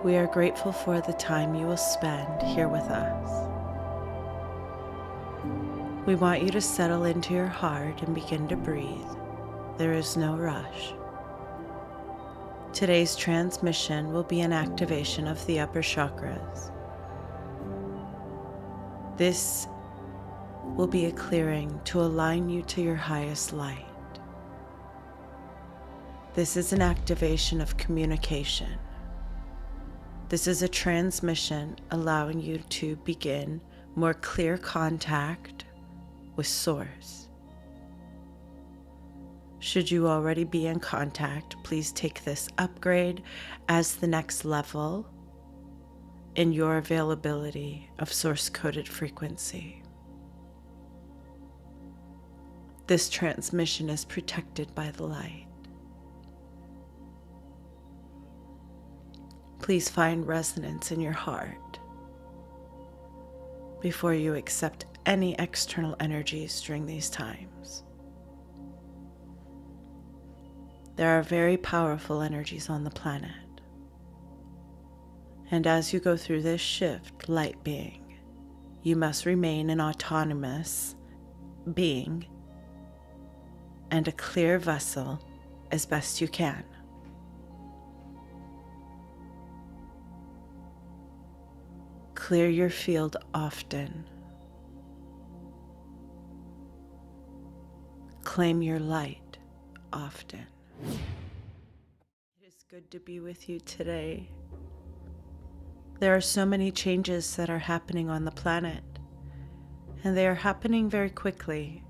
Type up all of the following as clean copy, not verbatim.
We are grateful for the time you will spend here with us. We want you to settle into your heart and begin to breathe. There is no rush. Today's transmission will be an activation of the upper chakras. This will be a clearing to align you to your highest light. This is an activation of communication. This is a transmission allowing you to begin more clear contact with Source. Should you already be in contact, please take this upgrade as the next level in your availability of source-coded frequency. This transmission is protected by the light. Please find resonance in your heart before you accept any external energies during these times. There are very powerful energies on the planet. And as you go through this shift, light being, you must remain an autonomous being and a clear vessel as best you can. Clear your field often. Claim your light often. It is good to be with you today. There are so many changes that are happening on the planet, and they are happening very quickly.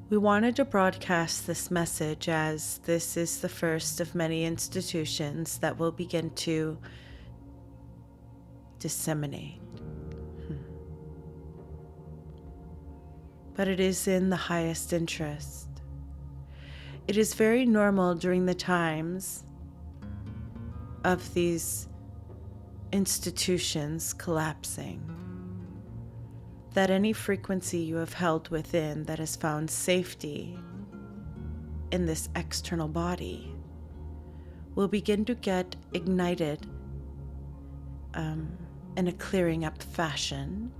We wanted to broadcast this message as this is the first of many institutions that will begin to disseminate. But it is in the highest interest. It is very normal during the times of these institutions collapsing that any frequency you have held within that has found safety in this external body will begin to get ignited in a clearing up fashion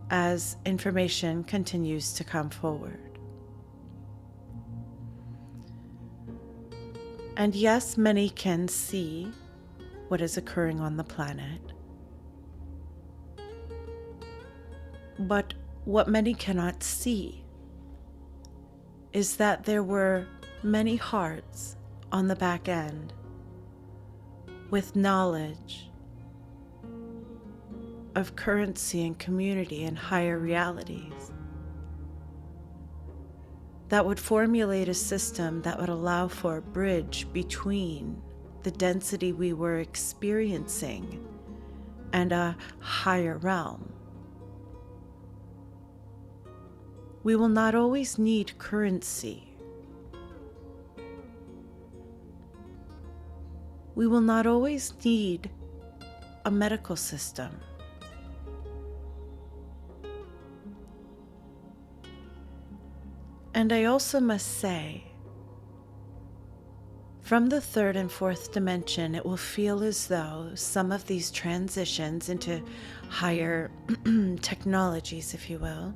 as information continues to come forward. And yes, many can see what is occurring on the planet. But what many cannot see is that there were many hearts on the back end with knowledge of currency and community and higher realities that would formulate a system that would allow for a bridge between the density we were experiencing and a higher realm. We will not always need currency. We will not always need a medical system. And I also must say, from the third and fourth dimension, it will feel as though some of these transitions into higher technologies, if you will,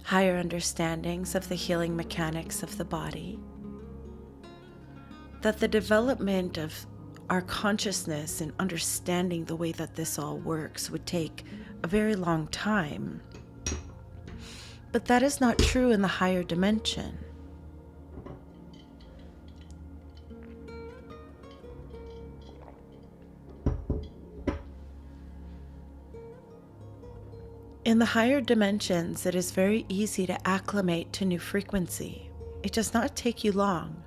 higher understandings of the healing mechanics of the body, that the development of our consciousness and understanding the way that this all works would take a very long time. But that is not true in the higher dimension. In the higher dimensions, it is very easy to acclimate to new frequency. It does not take you long.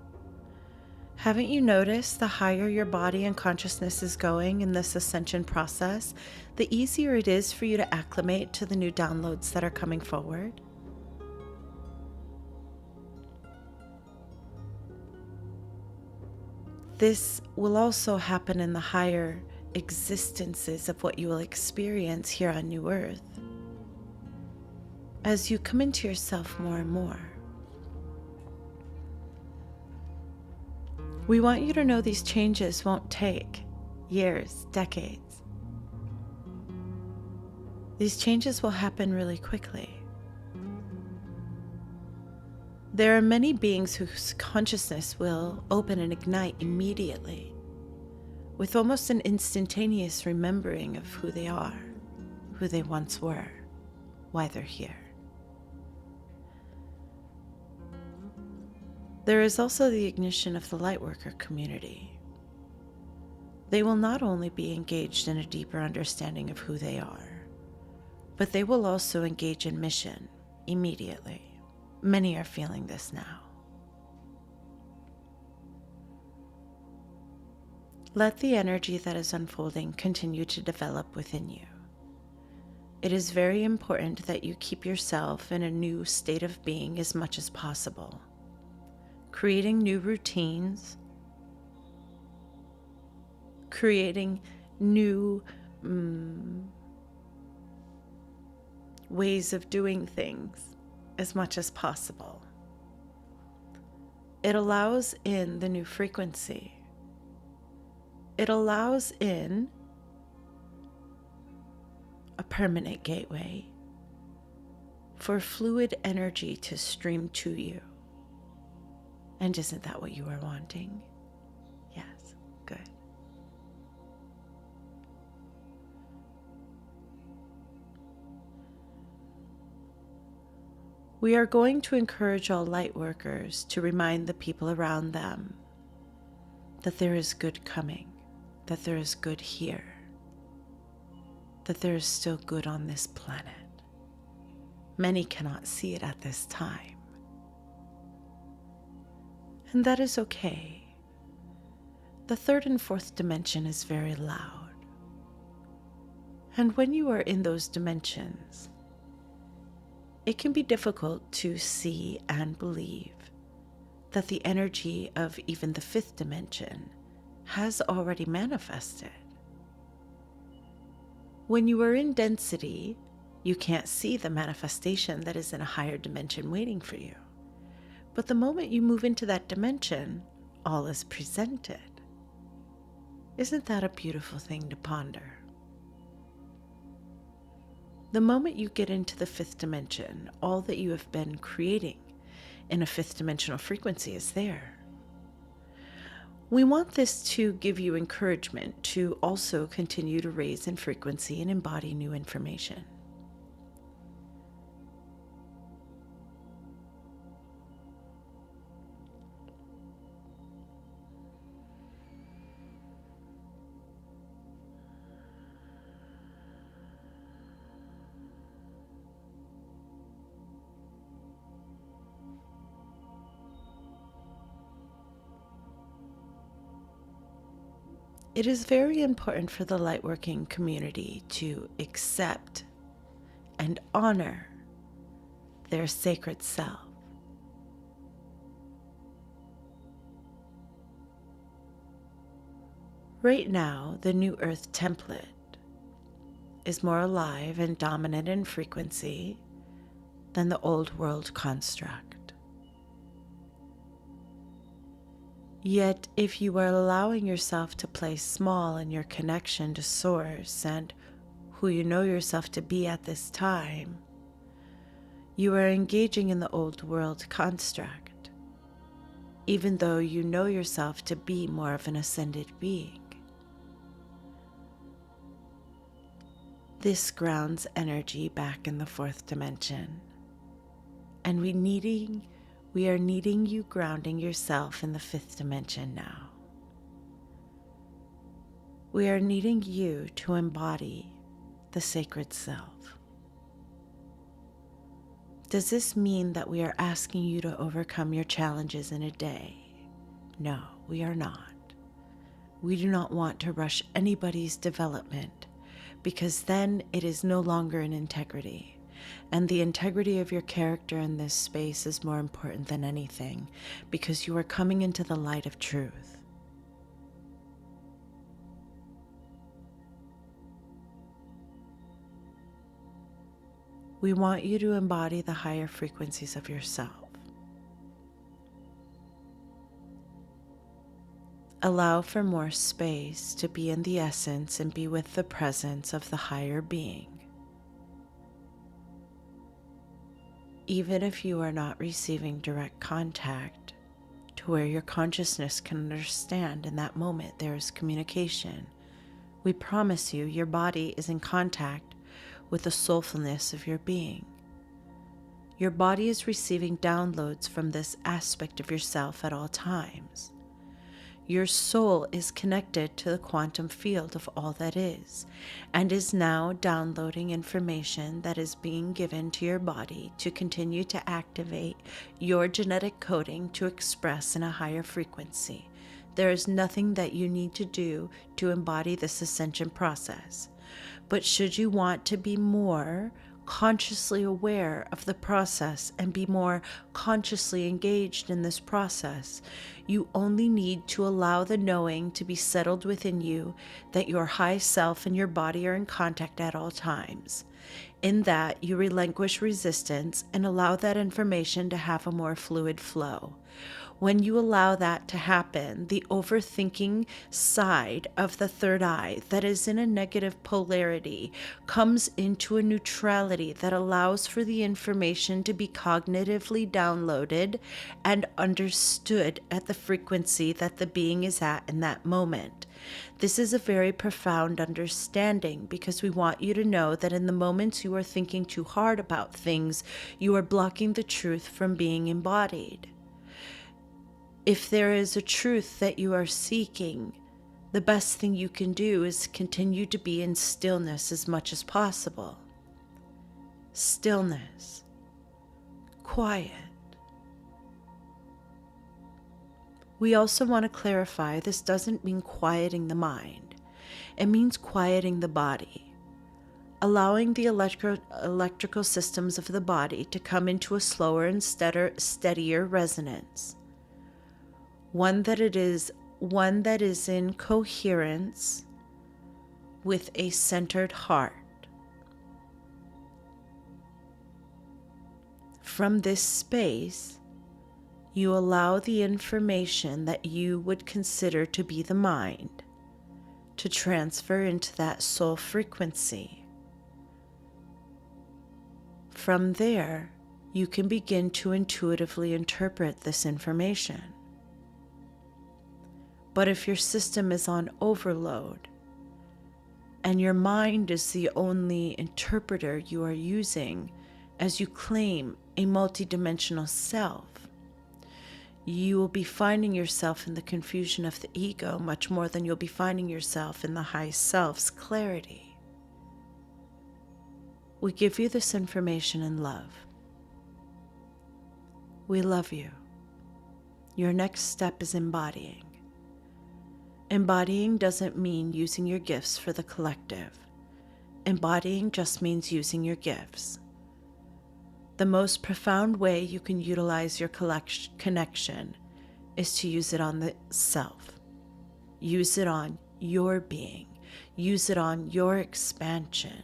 Haven't you noticed the higher your body and consciousness is going in this ascension process, the easier it is for you to acclimate to the new downloads that are coming forward? This will also happen in the higher existences of what you will experience here on New Earth as you come into yourself more and more. We want you to know these changes won't take years, decades. These changes will happen really quickly. There are many beings whose consciousness will open and ignite immediately, with almost an instantaneous remembering of who they are, who they once were, why they're here. There is also the ignition of the Lightworker community. They will not only be engaged in a deeper understanding of who they are, but they will also engage in mission immediately. Many are feeling this now. Let the energy that is unfolding continue to develop within you. It is very important that you keep yourself in a new state of being as much as possible, creating new routines, creating new ways of doing things as much as possible. It allows in the new frequency. It allows in a permanent gateway for fluid energy to stream to you. And isn't that what you are wanting? Yes, good. We are going to encourage all light workers to remind the people around them that there is good coming, that there is good here, that there is still good on this planet. Many cannot see it at this time. And that is okay. The third and fourth dimension is very loud. And when you are in those dimensions, it can be difficult to see and believe that the energy of even the fifth dimension has already manifested. When you are in density, you can't see the manifestation that is in a higher dimension waiting for you. But the moment you move into that dimension, all is presented. Isn't that a beautiful thing to ponder? The moment you get into the fifth dimension, all that you have been creating in a fifth dimensional frequency is there. We want this to give you encouragement to also continue to raise in frequency and embody new information. It is very important for the lightworking community to accept and honor their sacred self. Right now, the New Earth template is more alive and dominant in frequency than the old world construct. Yet, if you are allowing yourself to play small in your connection to Source and who you know yourself to be at this time, you are engaging in the old world construct, even though you know yourself to be more of an ascended being. This grounds energy back in the fourth dimension, and we are needing you grounding yourself in the fifth dimension now. We are needing you to embody the sacred self. Does this mean that we are asking you to overcome your challenges in a day? No, we are not. We do not want to rush anybody's development, because then it is no longer in integrity. And the integrity of your character in this space is more important than anything, because you are coming into the light of truth. We want you to embody the higher frequencies of yourself. Allow for more space to be in the essence and be with the presence of the higher being. Even if you are not receiving direct contact, to where your consciousness can understand in that moment there is communication, we promise you your body is in contact with the soulfulness of your being. Your body is receiving downloads from this aspect of yourself at all times. Your soul is connected to the quantum field of all that is, and is now downloading information that is being given to your body to continue to activate your genetic coding to express in a higher frequency. There is nothing that you need to do to embody this ascension process. But should you want to be more consciously aware of the process and be more consciously engaged in this process, you only need to allow the knowing to be settled within you that your high self and your body are in contact at all times. In that, you relinquish resistance and allow that information to have a more fluid flow. When you allow that to happen, the overthinking side of the third eye that is in a negative polarity comes into a neutrality that allows for the information to be cognitively downloaded and understood at the frequency that the being is at in that moment. This is a very profound understanding because we want you to know that in the moments you are thinking too hard about things, you are blocking the truth from being embodied. If there is a truth that you are seeking, the best thing you can do is continue to be in stillness as much as possible. Stillness. Quiet. We also want to clarify this doesn't mean quieting the mind. It means quieting the body, allowing the electrical systems of the body to come into a slower and steadier resonance. One that is in coherence with a centered heart. From this space, you allow the information that you would consider to be the mind to transfer into that soul frequency. From there, you can begin to intuitively interpret this information. But if your system is on overload and your mind is the only interpreter you are using as you claim a multidimensional self, you will be finding yourself in the confusion of the ego much more than you'll be finding yourself in the high self's clarity. We give you this information in love. We love you. Your next step is embodying. Embodying doesn't mean using your gifts for the collective. Embodying just means using your gifts. The most profound way you can utilize your connection is to use it on the self. Use it on your being. Use it on your expansion.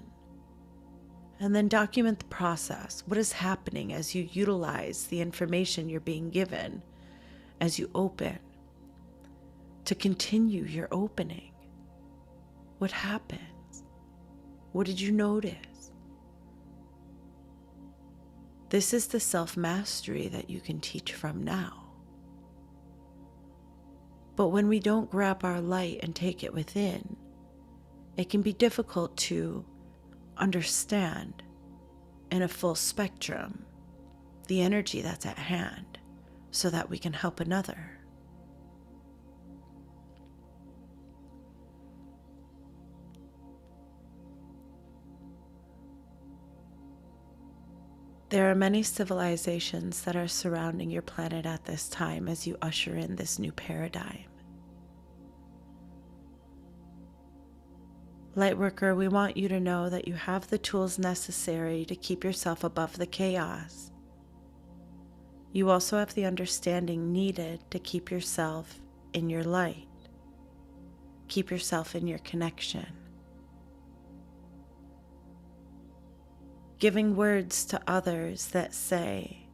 And then document the process. What is happening as you utilize the information you're being given, as you open? To continue your opening. What happens? What did you notice? This is the self-mastery that you can teach from now. But when we don't grab our light and take it within, it can be difficult to understand in a full spectrum the energy that's at hand so that we can help another. There are many civilizations that are surrounding your planet at this time as you usher in this new paradigm. Lightworker, we want you to know that you have the tools necessary to keep yourself above the chaos. You also have the understanding needed to keep yourself in your light. Keep yourself in your connection. Giving words to others that say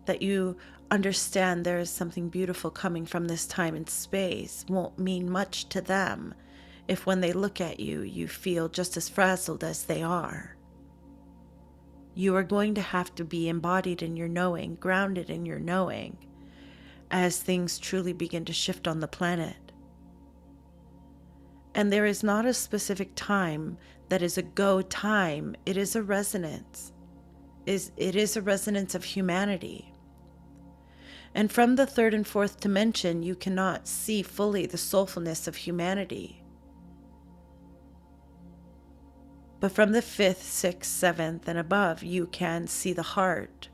that you understand there is something beautiful coming from this time and space won't mean much to them if when they look at you, you feel just as frazzled as they are. You are going to have to be embodied in your knowing, grounded in your knowing, as things truly begin to shift on the planet. And there is not a specific time that is a go time. It is a resonance. It is a resonance of humanity. And from the third and fourth dimension, you cannot see fully the soulfulness of humanity. But from the fifth, sixth, seventh, and above, you can see the heart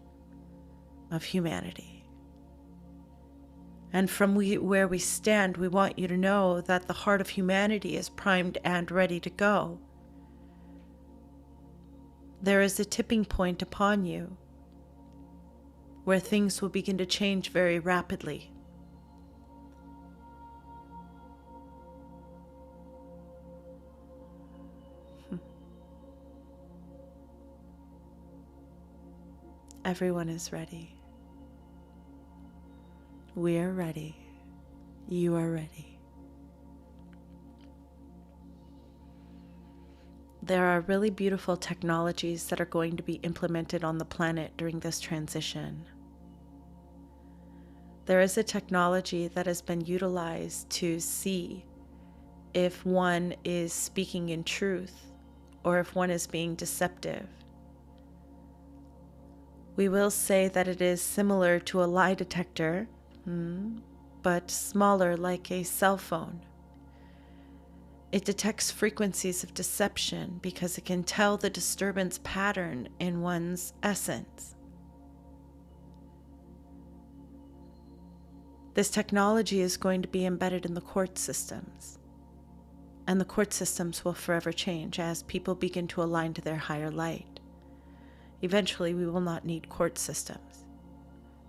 of humanity. And from where we stand, we want you to know that the heart of humanity is primed and ready to go. There is a tipping point upon you where things will begin to change very rapidly. Everyone is ready. We are ready. You are ready. There are really beautiful technologies that are going to be implemented on the planet during this transition. There is a technology that has been utilized to see if one is speaking in truth or if one is being deceptive. We will say that it is similar to a lie detector, but smaller, like a cell phone. It detects frequencies of deception because it can tell the disturbance pattern in one's essence. This technology is going to be embedded in the court systems, and the court systems will forever change as people begin to align to their higher light. Eventually, we will not need court systems.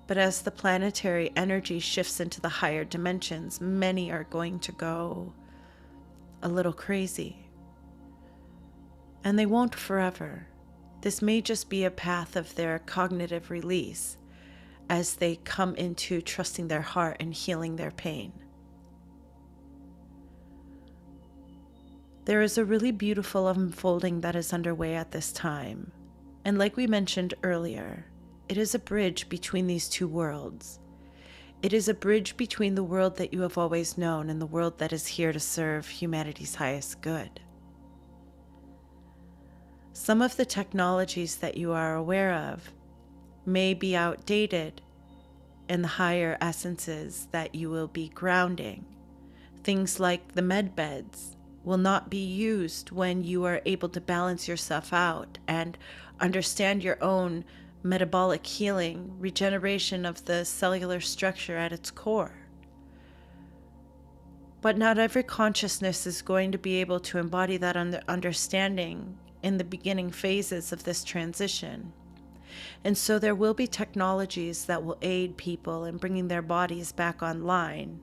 But as the planetary energy shifts into the higher dimensions, many are going to go a little crazy. And they won't forever. This may just be a path of their cognitive release as they come into trusting their heart and healing their pain. There is a really beautiful unfolding that is underway at this time. And like we mentioned earlier, it is a bridge between these two worlds. It is a bridge between the world that you have always known and the world that is here to serve humanity's highest good. Some of the technologies that you are aware of may be outdated in the higher essences that you will be grounding. Things like the med beds will not be used when you are able to balance yourself out and understand your own metabolic healing, regeneration of the cellular structure at its core. But not every consciousness is going to be able to embody that understanding in the beginning phases of this transition. And so there will be technologies that will aid people in bringing their bodies back online.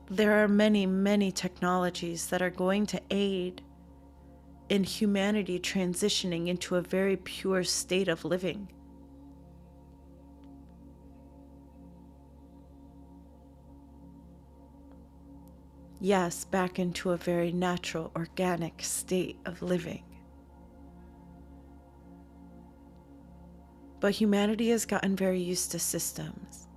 There are many, many technologies that are going to aid in humanity transitioning into a very pure state of living. Yes, back into a very natural, organic state of living. But humanity has gotten very used to systems.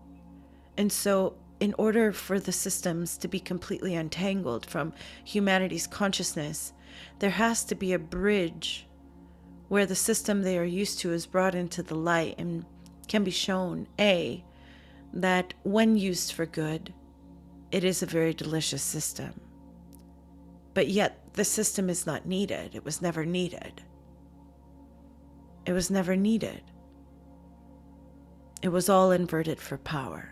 And so in order for the systems to be completely untangled from humanity's consciousness, there has to be a bridge where the system they are used to is brought into the light and can be shown, A, that when used for good, it is a very delicious system. But yet the system is not needed. It was never needed. It was never needed. It was all inverted for power.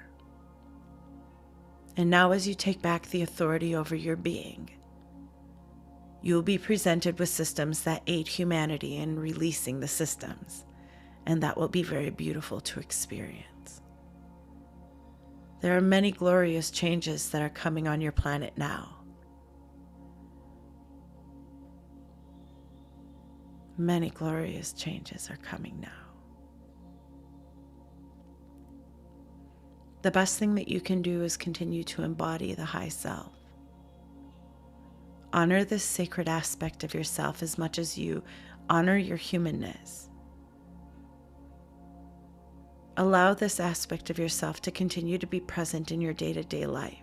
And now as you take back the authority over your being, you will be presented with systems that aid humanity in releasing the systems, and that will be very beautiful to experience. There are many glorious changes that are coming on your planet now. Many glorious changes are coming now. the best thing that you can do is continue to embody the high self. Honor this sacred aspect of yourself as much as you honor your humanness. Allow this aspect of yourself to continue to be present in your day-to-day life.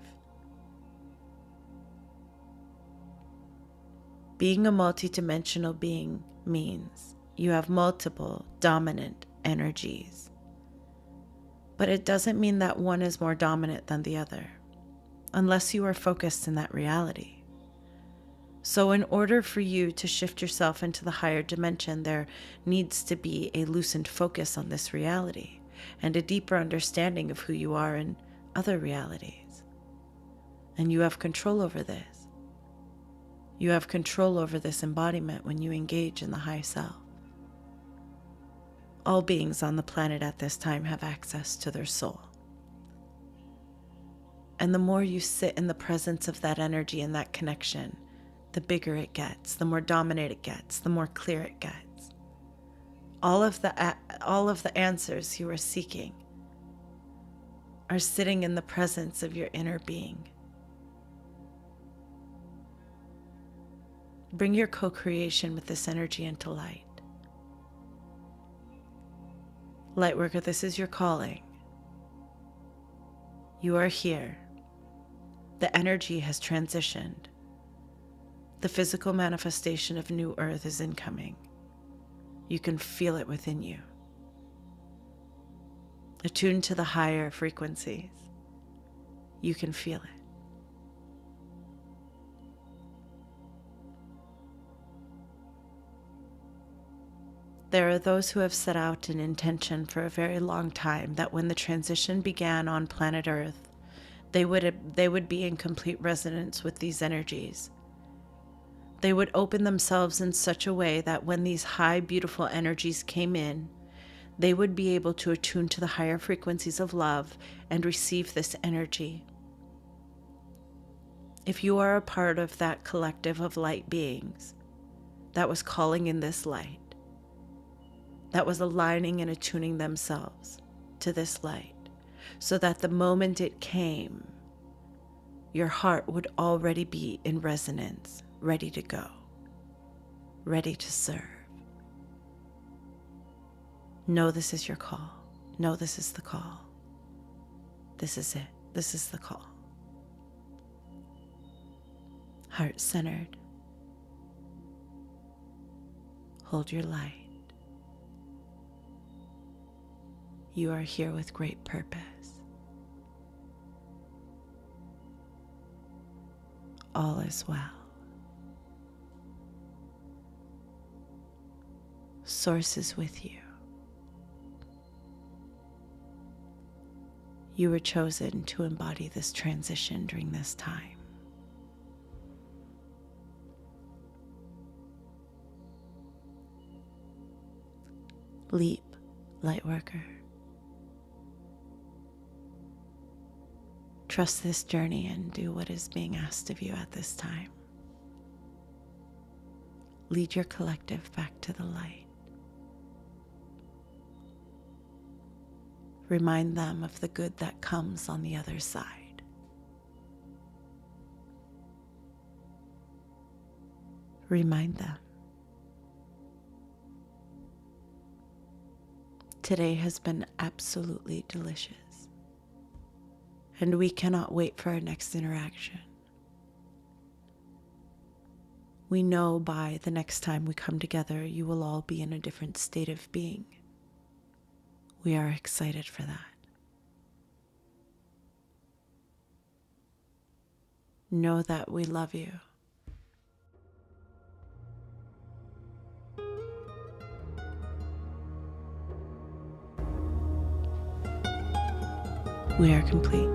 Being a multidimensional being means you have multiple dominant energies. But it doesn't mean that one is more dominant than the other, unless you are focused in that reality. So in order for you to shift yourself into the higher dimension, there needs to be a loosened focus on this reality and a deeper understanding of who you are in other realities. And you have control over this. You have control over this embodiment when you engage in the high self. All beings on the planet at this time have access to their soul. And the more you sit in the presence of that energy and that connection, the bigger it gets, the more dominant it gets, the more clear it gets. All of the answers you are seeking are sitting in the presence of your inner being. Bring your co-creation with this energy into light. Lightworker, this is your calling. You are here. The energy has transitioned. The physical manifestation of New Earth is incoming. You can feel it within you. Attune to the higher frequencies. You can feel it. There are those who have set out an intention for a very long time that when the transition began on planet Earth, they would be in complete resonance with these energies. They would open themselves in such a way that when these high, beautiful energies came in, they would be able to attune to the higher frequencies of love and receive this energy. If you are a part of that collective of light beings that was calling in this light, that was aligning and attuning themselves to this light, so that the moment it came, your heart would already be in resonance, ready to go, ready to serve. Know this is your call. Know this is the call. This is it. This is the call. Heart-centered. Hold your light. You are here with great purpose. All is well. Source is with you. You were chosen to embody this transition during this time. Leap, Lightworker. Trust this journey and do what is being asked of you at this time. Lead your collective back to the light. Remind them of the good that comes on the other side. Remind them. Today has been absolutely delicious, and we cannot wait for our next interaction. We know by the next time we come together, you will all be in a different state of being. We are excited for that. Know that we love you. We are complete.